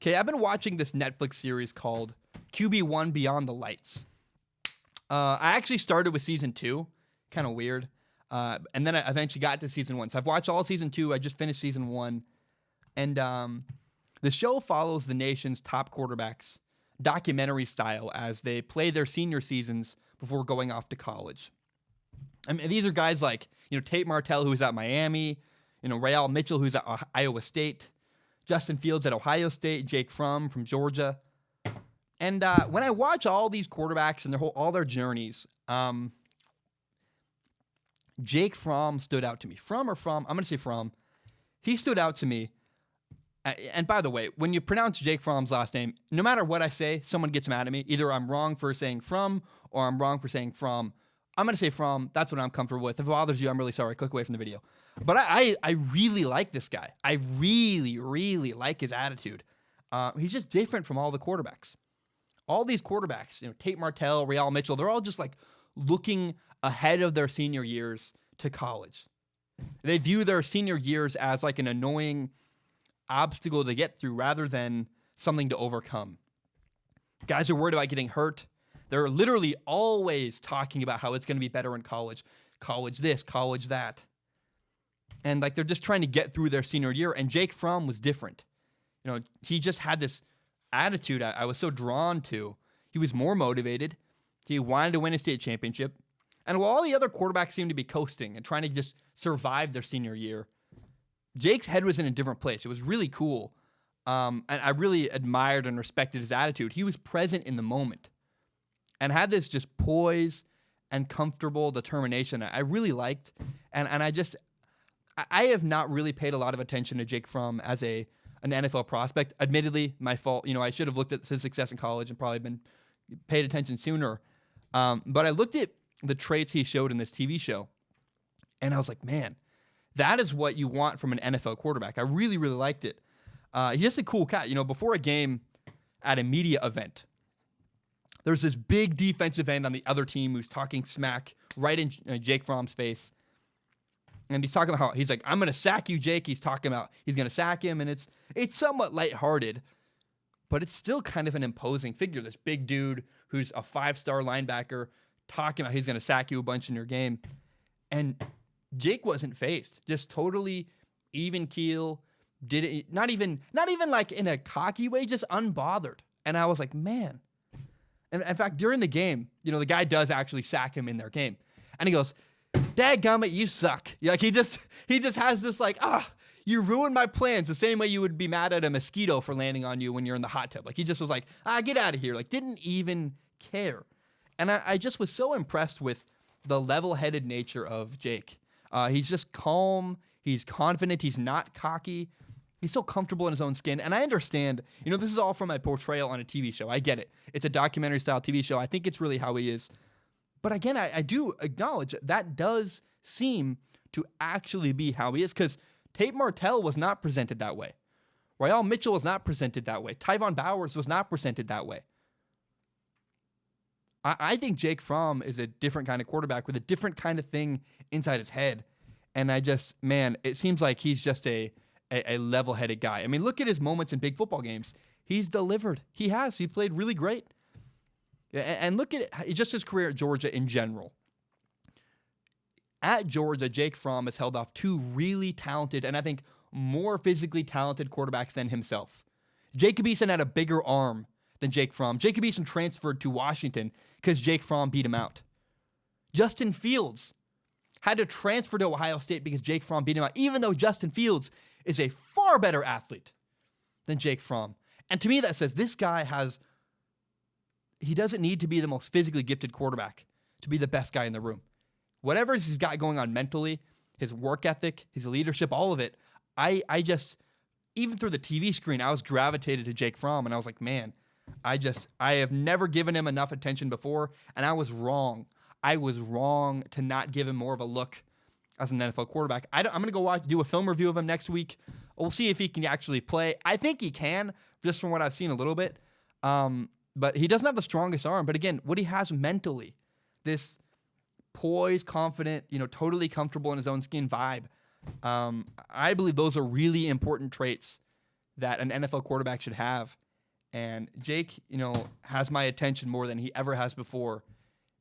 Okay, I've been watching this Netflix series called QB1 Beyond the Lights. I actually started with season 2, kind of weird, and then I eventually got to season 1. So I've watched all season 2. I just finished season 1, and the show follows the nation's top quarterbacks, documentary style, as they play their senior seasons before going off to college. I mean, these are guys like Tate Martell, who's at Miami, Rael Mitchell, who's at Iowa State, Justin Fields at Ohio State, Jake Fromm from Georgia. And when I watch all these quarterbacks and all their journeys, Jake Fromm stood out to me. Fromm? I'm going to say Fromm. He stood out to me. And by the way, when you pronounce Jake Fromm's last name, no matter what I say, someone gets mad at me. Either I'm wrong for saying Fromm or I'm wrong for saying Fromm. I'm going to say Fromm. That's what I'm comfortable with. If it bothers you, I'm really sorry. Click away from the video. But I really like this guy. I really, really like his attitude. He's just different from all the quarterbacks. All these quarterbacks, Tate Martell, Rael Mitchell, they're all just like looking ahead of their senior years to college. They view their senior years as like an annoying obstacle to get through rather than something to overcome. Guys are worried about getting hurt. They're literally always talking about how it's going to be better in college. College this, college that. And like they're just trying to get through their senior year. And Jake Fromm was different. He just had this attitude I was so drawn to. He was more motivated. He wanted to win a state championship. And while all the other quarterbacks seemed to be coasting and trying to just survive their senior year, Jake's head was in a different place. It was really cool. And I really admired and respected his attitude. He was present in the moment and had this just poise and comfortable determination I really liked. And I have not really paid a lot of attention to Jake Fromm as an NFL prospect. Admittedly, my fault. I should have looked at his success in college and probably been paid attention sooner. But I looked at the traits he showed in this TV show, and I was like, man, that is what you want from an NFL quarterback. I really, really liked it. He's just a cool cat. Before a game at a media event, there's this big defensive end on the other team who's talking smack right in Jake Fromm's face. And he's talking about how he's like, I'm going to sack you, Jake. He's talking about he's going to sack him. And it's somewhat lighthearted, but it's still kind of an imposing figure. This big dude who's a 5-star linebacker talking about he's going to sack you a bunch in your game. And Jake wasn't fazed. Just totally even keel. Did it not even like in a cocky way, just unbothered. And I was like, man. And in fact, during the game, the guy does actually sack him in their game. And he goes, "Dadgummit, you suck." Like he just has this like, you ruined my plans, the same way you would be mad at a mosquito for landing on you when you're in the hot tub. Like he just was like, get out of here. Like didn't even care. And I just was so impressed with the level-headed nature of Jake. He's just calm. He's confident. He's not cocky. He's so comfortable in his own skin. And I understand, this is all from my portrayal on a TV show. I get it. It's a documentary-style TV show. I think it's really how he is. But again, I do acknowledge that does seem to actually be how he is, because Tate Martell was not presented that way. Rael Mitchell was not presented that way. Tyvon Bowers was not presented that way. I think Jake Fromm is a different kind of quarterback with a different kind of thing inside his head. And it seems like he's just a level-headed guy. I mean, look at his moments in big football games. He's delivered. He played really great. And look at it, just his career at Georgia in general. At Georgia, Jake Fromm has held off 2 really talented and I think more physically talented quarterbacks than himself. Jacob Eason had a bigger arm than Jake Fromm. Jacob Eason transferred to Washington because Jake Fromm beat him out. Justin Fields had to transfer to Ohio State because Jake Fromm beat him out, even though Justin Fields is a far better athlete than Jake Fromm. And to me, that says this guy he doesn't need to be the most physically gifted quarterback to be the best guy in the room. Whatever he's got going on mentally, his work ethic, his leadership, all of it, I just, even through the TV screen, I was gravitated to Jake Fromm, and I was like, man, I have never given him enough attention before, and I was wrong. I was wrong to not give him more of a look as an NFL quarterback. I'm going to go do a film review of him next week. We'll see if he can actually play. I think he can, just from what I've seen a little bit. But he doesn't have the strongest arm. But again, what he has mentally, this poised, confident, totally comfortable in his own skin vibe. I believe those are really important traits that an NFL quarterback should have. And Jake, has my attention more than he ever has before.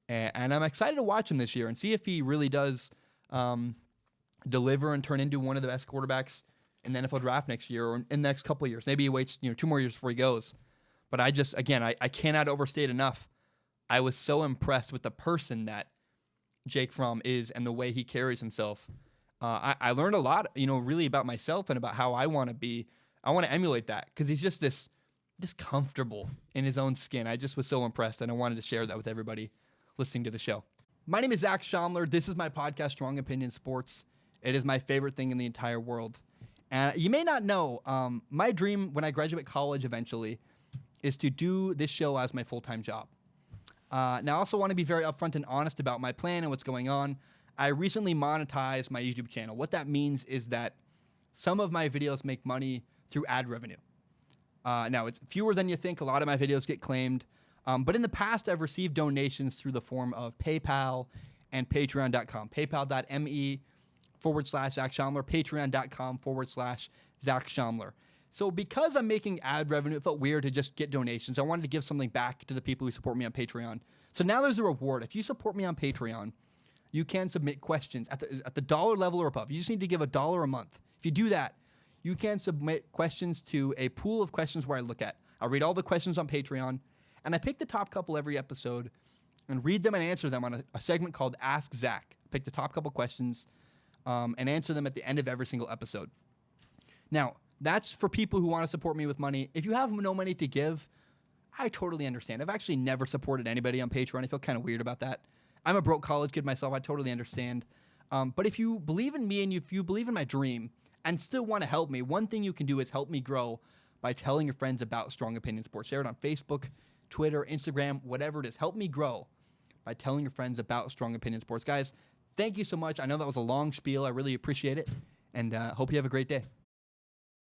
And I'm excited to watch him this year and see if he really does deliver and turn into one of the best quarterbacks in the NFL draft next year or in the next couple of years. Maybe he waits 2 more years before he goes. But I cannot overstate enough. I was so impressed with the person that Jake Fromm is and the way he carries himself. I learned a lot, really about myself and about how I want to be. I want to emulate that because he's just this comfortable in his own skin. I just was so impressed, and I wanted to share that with everybody listening to the show. My name is Zach Schaumler. This is my podcast, Strong Opinion Sports. It is my favorite thing in the entire world. And you may not know, my dream when I graduate college eventually is to do this show as my full-time job. Now, I also want to be very upfront and honest about my plan and what's going on. I recently monetized my YouTube channel. What that means is that some of my videos make money through ad revenue. Now, it's fewer than you think. A lot of my videos get claimed. But in the past, I've received donations through the form of PayPal and Patreon.com. PayPal.me/Zach Schaumler, Patreon.com/Zach Schaumler. So because I'm making ad revenue, it felt weird to just get donations. I wanted to give something back to the people who support me on Patreon. So now there's a reward. If you support me on Patreon, you can submit questions at the dollar level or above. You just need to give $1 a month. If you do that, you can submit questions to a pool of questions where I look at. I'll read all the questions on Patreon, and I pick the top couple every episode and read them and answer them on a segment called Ask Zach. Pick the top couple questions and answer them at the end of every single episode. Now, that's for people who want to support me with money. If you have no money to give, I totally understand. I've actually never supported anybody on Patreon. I feel kind of weird about that. I'm a broke college kid myself. I totally understand. But if you believe in me and if you believe in my dream and still want to help me, one thing you can do is help me grow by telling your friends about Strong Opinion Sports. Share it on Facebook, Twitter, Instagram, whatever it is. Help me grow by telling your friends about Strong Opinion Sports. Guys, thank you so much. I know that was a long spiel. I really appreciate it, and hope you have a great day.